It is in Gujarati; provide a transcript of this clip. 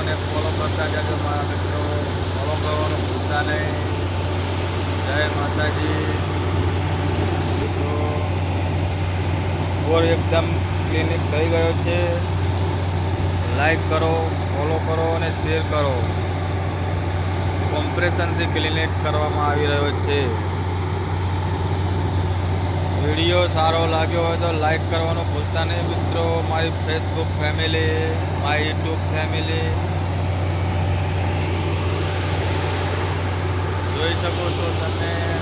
અને ફોલો કરતા જજો મારા મિત્રો. ફોલો કરવાનું ભૂલતા નહીં. જય માતાજી. તો બોર એકદમ ક્લિનિક થઈ ગયો છે. લાઈક કરો, ફોલો કરો અને શેર કરો. કોમ્પ્રેશનથી ક્લિનિક કરવામાં આવી રહ્યો છે. વિડીયો સારો લાગ્યો હોય તો લાઈક કરવાનું ભૂલતા નહીં મિત્રો. મારી ફેસબુક ફેમિલી, મારી યુટ્યુબ ફેમિલી જોઈ શકો છો તમે.